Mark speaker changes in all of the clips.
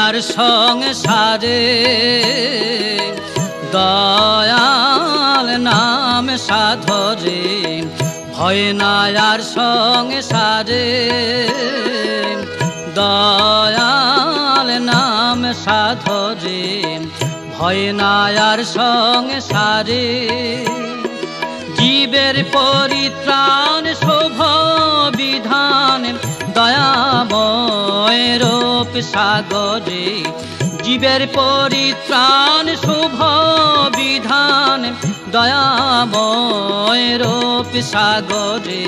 Speaker 1: আর সংসারে দয়াল নাম সাধরে ভয় নাই আর সংসারে দয়াল নাম সাধরে ভয় নাই আর সংসারে জীবের পরিত্রাণ শুভ বিধান দয়াময় রূপ সাগরে জীবের পরিত্রাণ শুভ বিধান দয়াময় রূপ সাগরে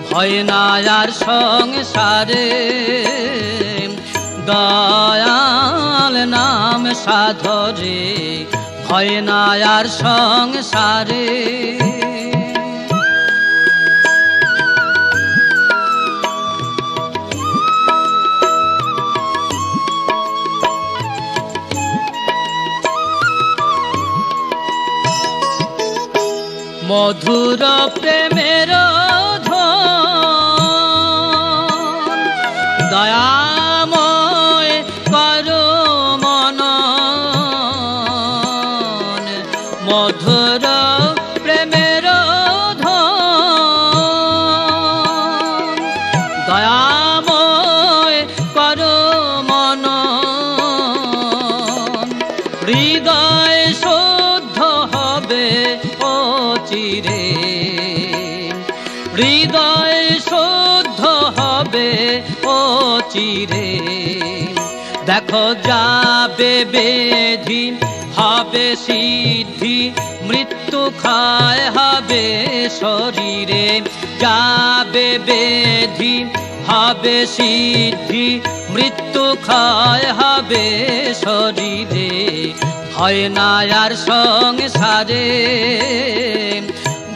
Speaker 1: ভয় নাই আর সংসারে দয়াল নাম সাধরে ভয় নাই আর সংসারে মধুর প্রেমের ধন দয়াময় করো মনন মধুর প্রেমের ধন দয়াময় করো মনন হৃদয় শুদ্ধ হবে চিরে হৃদয় শুদ্ধ হবে ও চিরে দেখো যাবে বেধি হবে সিদ্ধি মৃত্যু ক্ষয় হবে শরীরে যাবে বেধি হবে সিদ্ধি মৃত্যু ক্ষয় হবে শরীরে ভয় নাই আর সংসারে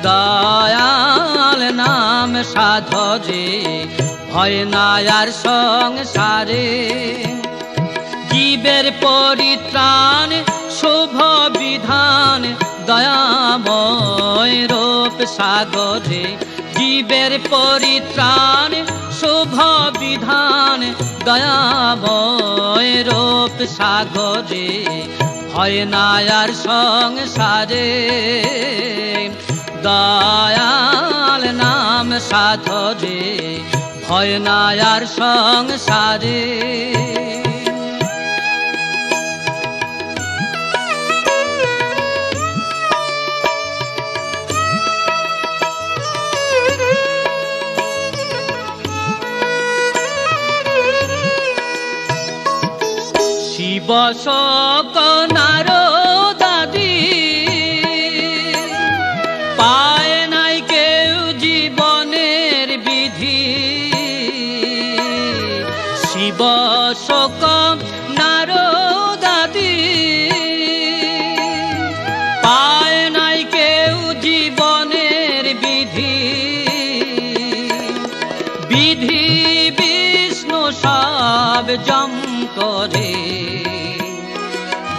Speaker 1: দয়াল নাম সাধরে ভয় নাই আর সংসারে জীবের পরিত্রাণ শুভ বিধান দয়াময় রূপ সাগরে জীবের পরিত্রাণ শুভ বিধান দয়াময় রূপ সাগরে ভয় নাই আর সংসারে দয়াল নাম সাধরে ভয় নাই আর সংসারে শিব সকনার দাদি পায় নাই কেউ জীবনের বিধি শিব সকনার দাদি পায় নাই কেউ জীবনের বিধি বিধি বিষ্ণু সব জম করে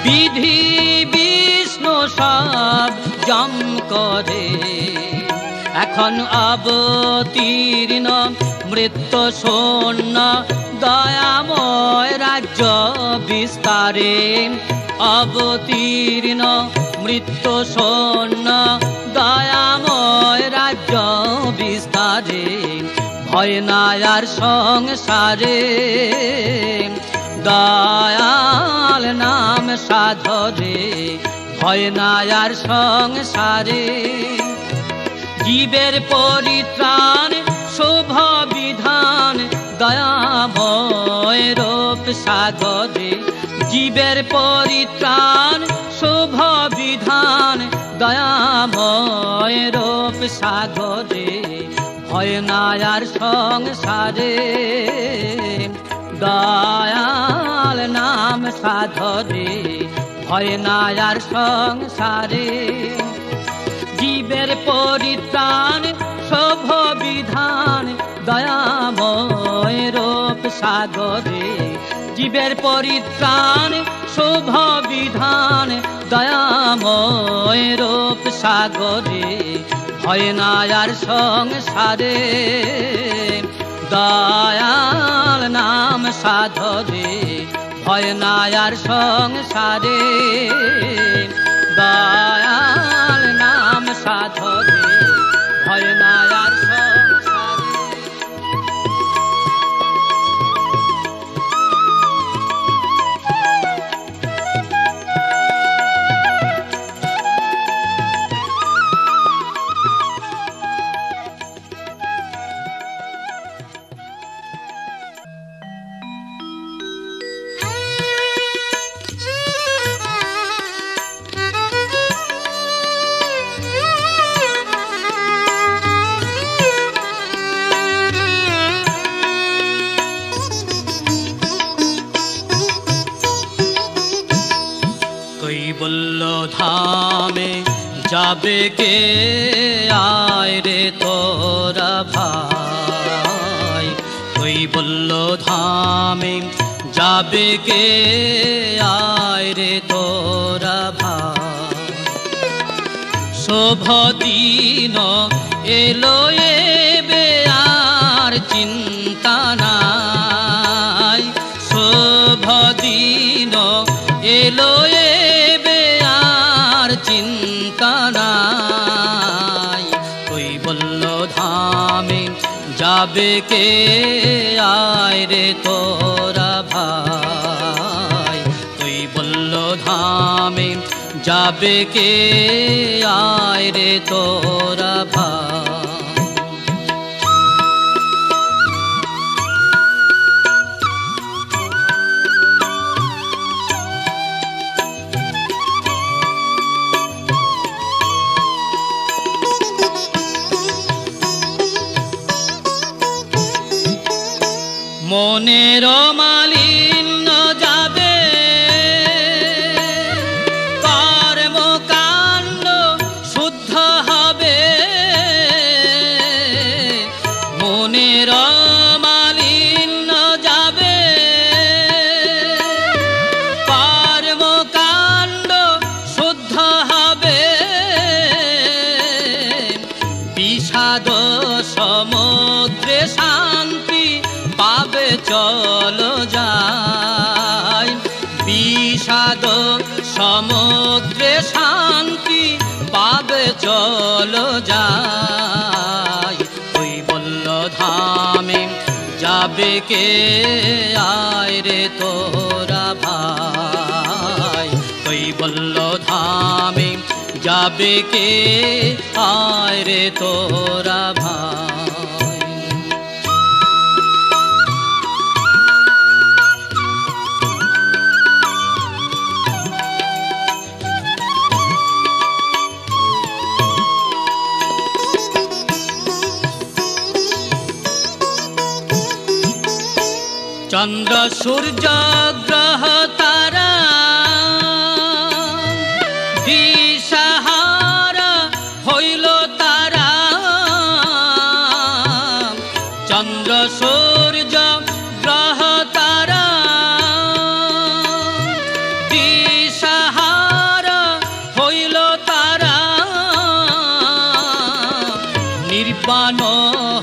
Speaker 1: বিধি বিষ্ণু সব জম করে এখন অবতীর্ণ মৃত্যু শূন্য দয়াময় রাজ্য বিস্তারে অবতীর্ণ মৃত্যু শূন্য দয়াময় রাজ্য বিস্তারে ভয় নাই আর সংসারে দয়াল নাম সাধরে ভয় নাই আর সংসারে জীবের পরিত্রাণ শুভ বিধান দয়াময় রূপ সাগরে জীবের পরিত্রাণ শুভ বিধান দয়াময় রূপ সাগরে ভয় নাই আর সংসারে দয়াল নাম সাধরে ভয় নাই আর সংসারে জীবের পরিত্রাণ শুভ বিধান দয়াময় রূপ সাগরে জীবের পরিত্রাণ শুভ বিধান দয়াময় রূপ সাগরে ভয় নাই আর সংসারে দয়াল নাম সাধরে ভয় না আর সংসারে, দয়াল নাম সাধরে ভয় না আর সংসারে। কৈবল্য ধামে যাবে কে আয় রে তোরা ভাই, কৈবল্য ধামে যাবে কে আয় রে তোরা ভাই। শুভ দিন এলো এবে আর চিন্তা নাই, শুভ দিন এলো এবে আর চিন্তা নাই। কৈবল্য ধামে যাবে কে আয় রে তোরা ভাই, কৈবল্য ধামে যাবে কে আয় রে তোরা ভাই। মনের মালিন্য যাবে, কর্মকাণ্ড শুদ্ধ হবে। মনের মালিন্য যাবে, কর্মকাণ্ড শুদ্ধ হবে। বিষাদ সমুদ্রে শান্তি পাবে চলো যাই, বিষাদ সমুদ্রে শান্তি পাবে চলো যাই। কৈবল্য ধামে যাবে কে আয় রে তোরা ভাই, কৈবল্য ধামে যাবে কে আয় রে তোরা ভাই। চন্দ্র সূর্য গ্রহ তারা দিশাহারা হইল তারা, চন্দ্র সূর্য গ্রহ তারা দিশাহারা হইল তারা। নির্বাণ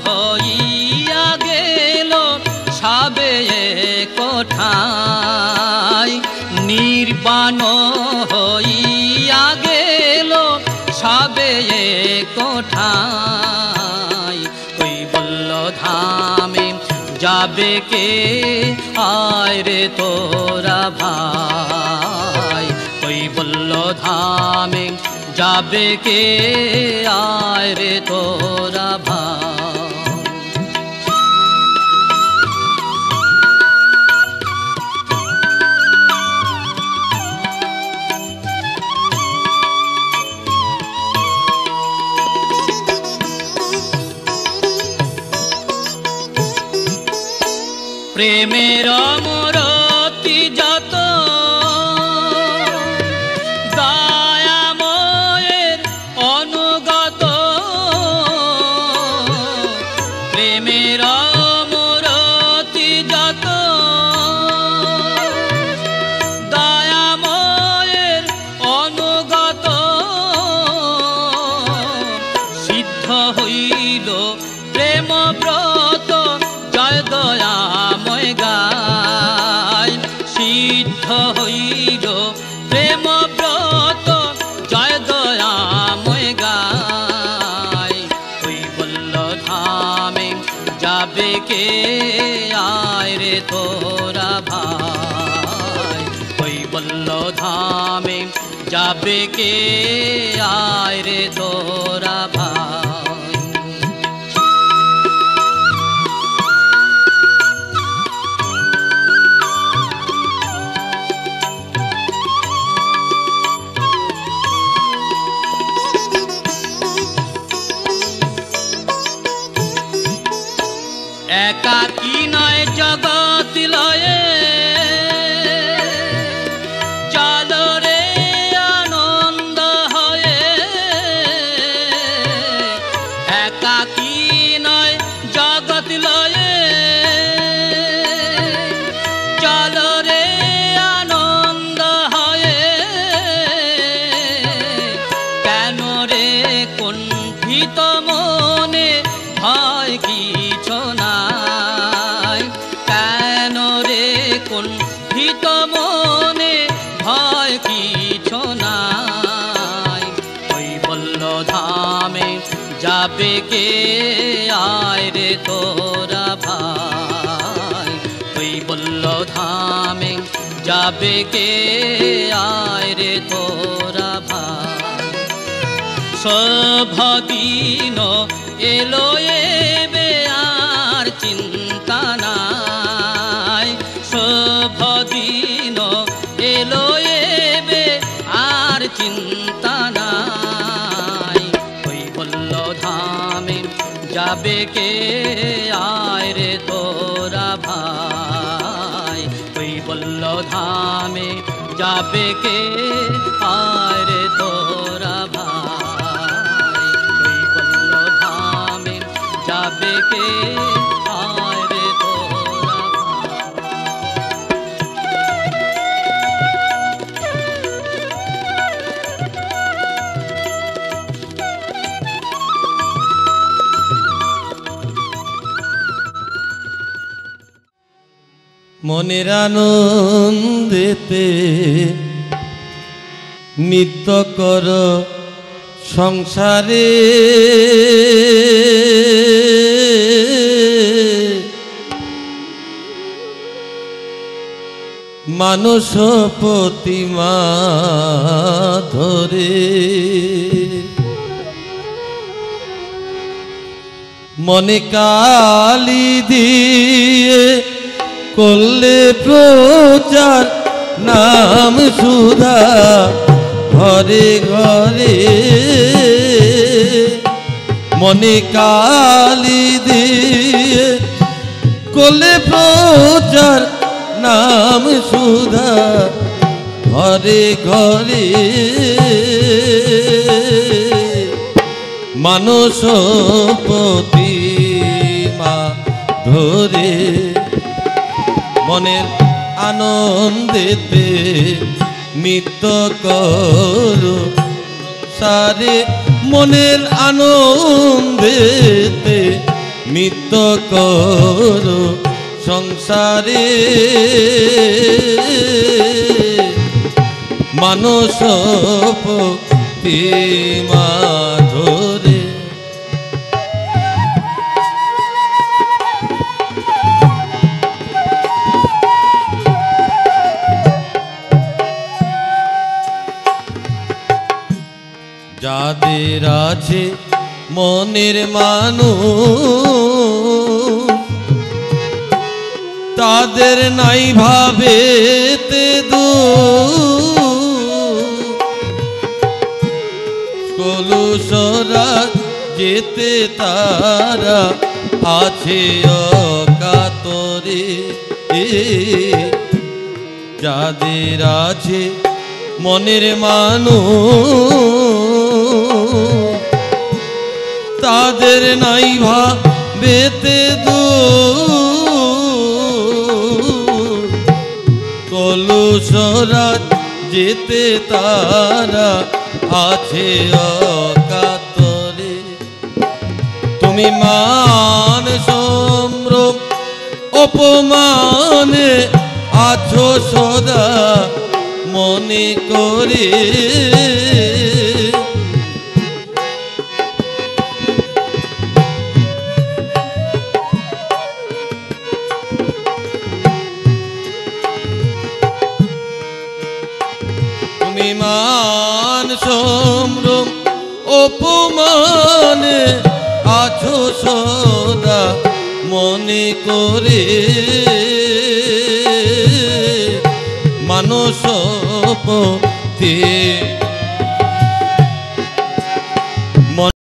Speaker 1: হইয়া গেল সবে কোঠায়, নির্বাণ হইয়া গেল সবে কোঠায়। কৈবল্য ধামে যাবে কে আয় রে তোরা ভাই, কৈবল্য ধামে যাবে কে আয় রে তোরা ভাই। প্রেমের মূরতি যত দয়াময়ের অনুগত, প্রেমের মূরতি যত দয়াময়ের অনুগত। সিদ্ধ হইল প্রেম ব্রত জয় দয়াময় গায়, সিদ্ধ কে আয় রে তোরা ভাই, কৈবল্য ধামে যাবে কে আয় রে তোরা ভাই। একাকী নয় জগৎ লয়ে চলো রে আনন্দ হয়ে, একাকী নয় জগৎ লয়ে চলো রে আনন্দ হয়ে, কেন রে কুণ্ঠিত মনে ভয় কিছু নাই, কেন রে কুণ্ঠিত মনে ভয় কিছু নাই। কৈবল্য ধামে যাবে কে আয় রে তোরা ভাই, কৈবল্য ধামে যাবে কে আয় রে তোরা ভাই। শুভদিন এলো এবে আর চিন্তা নাই, শুভদিন এলো এবে আর চিন্তা নাই। কৈবল্য ধামে যাবে কে আয় রে তোরা ভাই, কৈবল্য ধামে যাবে কে আয় রে তোরা ভাই, কৈবল্য ধামে যাবে কে আয় রে তোরা
Speaker 2: মনের আনন্দেতে নিত্য কর সংসারে, মানস প্রতিমা ধরে মনে কালি দিয়ে করলে প্রচার নাম সুধা ঘরে ঘরে, মনে কালি দিয়ে করলে প্রচার নাম সুধা ঘরে ঘরে, মানস প্রতিমা ধরে মনের আনন্দেতে নিত্য করো সারে, মনের আনন্দেতে নিত্য করো সংসারে, মানস প্রতিমা ধরে। যাদের আছে মনের মানুষ তাদের নাই ভাবেতে কলুষরা যেতে তারা আছে অকাতরে, যাদের আছে মনের মানুষ তাদের নাই ভাবেতে কলুষরা যেতে তারা আছে অকাতরে। তুমি মান সম্ভ্রম অপমানে আছো সদা মনে করে, অপমানে আছো সদা মনে করে মানস পথে